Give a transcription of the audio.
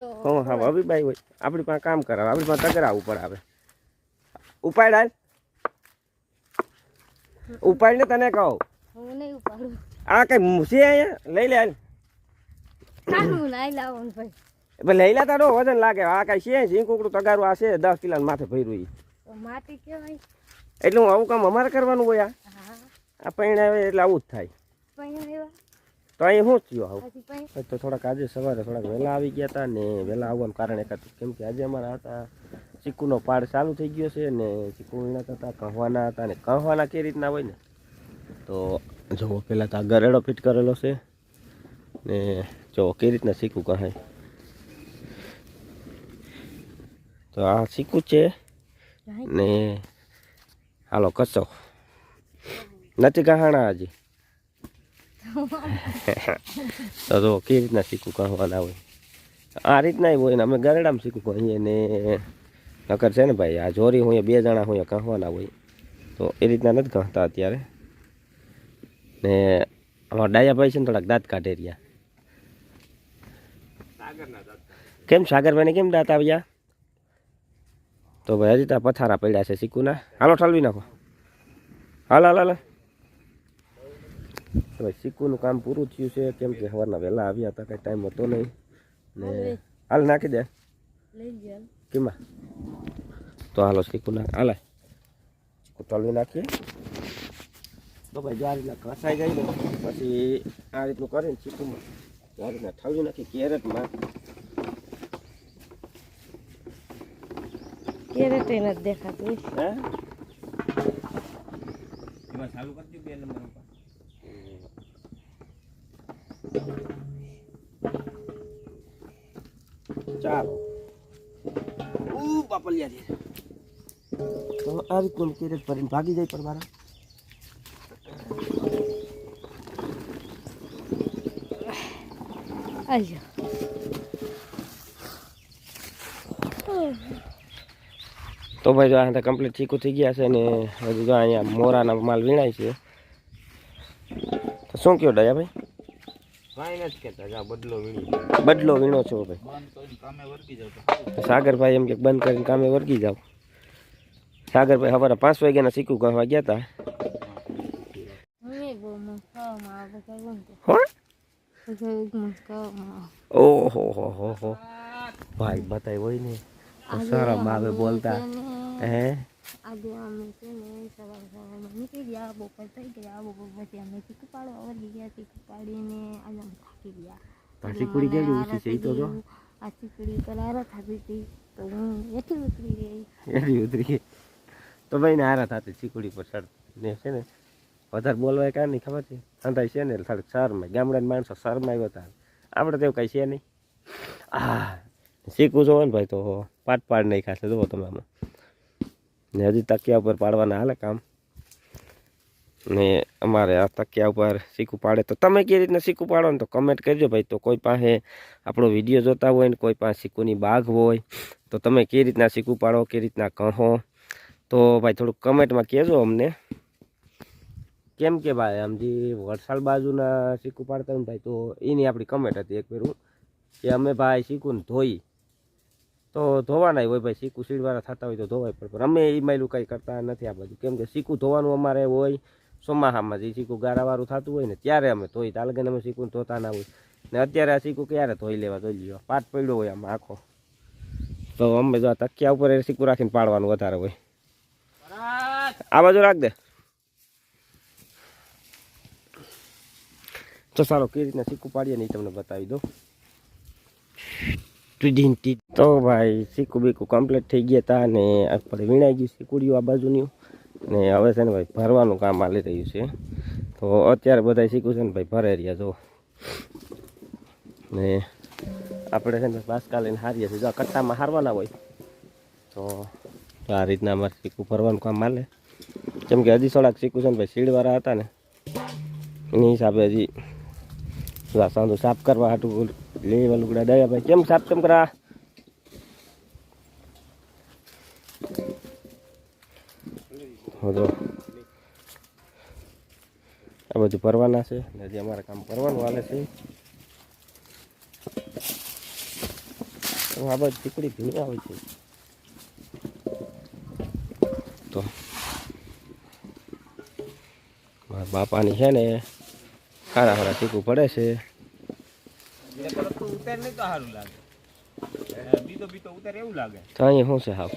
હા હા ભાભીભાઈ હોય આપણી પાસે કામ કરાવે આપણી પાસે તકરાવું પડે આવે ઉપાડ હાલ ઉપાડ ને તને કહો હું નહીં ઉપાડું આ કઈ છે અહીંયા લઈ લે હાલ કાનું નાઈ લાવવાનું ભાઈ લઈ લે તારો વજન લાગે આ કઈ છે ઝીંકુકડું તગારું આ છે 10 કિલો માથે ભર્યું તો માટી કહેવાય એટલે હું આવું કામ અમારે કરવાનું હોય હા આ પૈણ આવે એટલે આવું જ થાય પૈણ એવા તો અહીં શું થયું આવું પછી પૈણ તો થોડાક આજે સવારે થોડાક વહેલા આવી ગયા હતા ને વહેલા આવવાનું કારણ એક હતું કેમ કે આજે અમારા હતા ચીકુનો પાડ ચાલુ થઈ ગયો છે ને ચીકુ વીણાતા હતા કહવાના હતા ને કહવાના કઈ રીતના હોય ને તો જુઓ પહેલાં તો આ ગરેડો ફિટ કરેલો છે ને જુઓ કઈ રીતના શીખવું કહાય તો આ શીખવું છે ને હાલો કસો નથી કહાણા હજી તો જો કઈ રીતના શીખવું કહવાના હોય આ રીતના હોય ને અમે ગરડામાં શીખવું કહીએ ને નકર છે ને ભાઈ આ જોરી હોય 2 જણા હોય કહવાના હોય તો એ રીતના નથી કહેતા અત્યારે ને અમારા ડાયાભાઈ છે ને થોડાક દાંત કાઢે રહ્યા કેમ સાગરભાઈને કેમ દાંત આવ્યા તો ભાઈ હજી ત્યાં પથારા પડ્યા છે શીખુના હાલો ઠલવી નાખો હાલ હાલ હાલ ભાઈ શીખુનું કામ પૂરું થયું છે કેમ કે સવારના વહેલા આવ્યા હતા કંઈ ટાઈમ હતો નહીં ને હાલ નાખી દે કેમાં તો હાલો શીખુના હાલ ઠલવી નાખીએ તો ભાઈ જો આ રીતના ઘસાઈ જાય ને પછી આ રીતનું કરીને શીખુમાં આ રીતના ઠલવી નાખી કેરેટમાં કેરેટ નથી દેખાતું હે એમાં ચાલુ કરજો 2 નંબર ઉપર ચાલો બાપલિયા છે તો આ રીતનું કેરેટ ભરીને ભાગી જાય પર મારા આજો તો ભાઈ જો આ કમ્પ્લીટ ઠીકું થઈ ગયા છે ને હજી જો અહીંયા મોરાના માલ વીણાય છે તો શું કયો ડાયા ભાઈ કાંઈ નથી કહેતા જા બદલો વીણી બદલો વીણો છો ભાઈ બંધ કરીને કામે વર્ગી જાવ તો સાગરભાઈ એમ કે બંધ કરીને કામે વર્ગી જાવ સાગરભાઈ સવારે 5 વાગ્યાના શીખું કહવા ગયા હતા ઓહો હો હો ભાઈ બતાય હોય ને શરમ આવે બોલતા હે આજે અમે છે ને સવારમાં નીકળી ગયા બપોર થઈ ગયા બપોર પછી અમે ચીકુ પાડવા વર્ગી ગયા ચીકુ પાડીને આજે અમે થાકી ગયા ચીકુડી કેવી ઊંચી છે એ તો જો આ ચીકુડી પેલા હારા થતી હતી તો હું એથી ઉતરી ગઈ એવી ઉતરી તો ભાઈ ને હારા થતી ચીકુડી પર ચડ ને છે ને વધારે બોલવાય કાંઈ નહીં ખબર છે અંધાઈ છે ને થોડીક શરમાય ગામડાના માણસો શરમાય હતા આપણે તો એવું કાંઈ છે નહીં આ શીખવું છો ને ભાઈ તો પાડ નહીં ખાશે જુઓ તમે આમાં ને હજી તકિયા ઉપર પાડવાના હાલે કામ ને અમારે આ તકિયા ઉપર શીખું પાડે તો તમે કેવી રીતના શીખું પાડો ને તો કમેન્ટ કરજો ભાઈ તો કોઈ પાસે આપણો વિડીયો જોતા હોય ને કોઈ પાસે શીખુની બાગ હોય તો તમે કેવી રીતના શીખું પાડો કેવી રીતના કહો તો ભાઈ થોડુંક કમેન્ટમાં કહેજો અમને કેમ કે ભાઈ આમ જે વલસાડ બાજુના શીખું પાડતા હોય ને ભાઈ તો એની આપણી કમેન્ટ હતી એક ફેરું કે અમે ભાઈ શીખું ધોઈ તો ધોવાના હોય ભાઈ શીખું સીડવાળા થતા હોય તો ધોવાય પણ અમે એ માયલું કંઈ કરતા નથી આ બધું કેમ કે શીખું ધોવાનું અમારે હોય ચોમાસામાં જે શીખું ગારાવાળું થતું હોય ને ત્યારે અમે ધોઈ તાલગન અમે શીખું ધોતા ના હોય ને અત્યારે આ શીખું ક્યારે ધોઈ લેવા ધોઈ લ્યો પાટ પડ્યો હોય આમાં આખો તો અમે જો આ તકિયા ઉપર શીખું રાખીને પાડવાનું વધારે હોય આ બાજુ રાખ દે તો સારો કઈ રીતના શીખું પાડીએ નહીં તમને બતાવી દો તો ભાઈ શીખું બીકું કમ્પ્લીટ થઈ ગયા હતા ને આપણે વીણાઈ ગયું શીકુડીઓ આ બાજુની ને હવે છે ને ભાઈ ભરવાનું કામ હાલી રહ્યું છે તો અત્યારે બધા શીખું છે ને ભાઈ ભરાઈ રહ્યા જો ને આપણે છે ને બાસકા લઈને હારીએ છીએ જો કટ્ટામાં હારવાના હોય તો આ રીતના અમારે શીખું ભરવાનું કામ હાલે કેમ કે હજી થોડાક શીખું છે ને ભાઈ સીડવાળા હતા ને એની હિસાબે હજી સાંધું સાફ કરવા હાટું લેવા લુગડા દયા ભાઈ કેમ સાફ કેમ કરા આ બધું ભરવાના છે હજી અમારે કામ કરવાનું હાલે છે આ બાજુ ચીકડી ભીની આવે છે તો મારા બાપાની છે ને ખારા ચીકુ પડે છે ઉતાર નહીં તો સારું લાગે બીતો ઉતાર એવું લાગે તો અહીંયા શું છે હાવ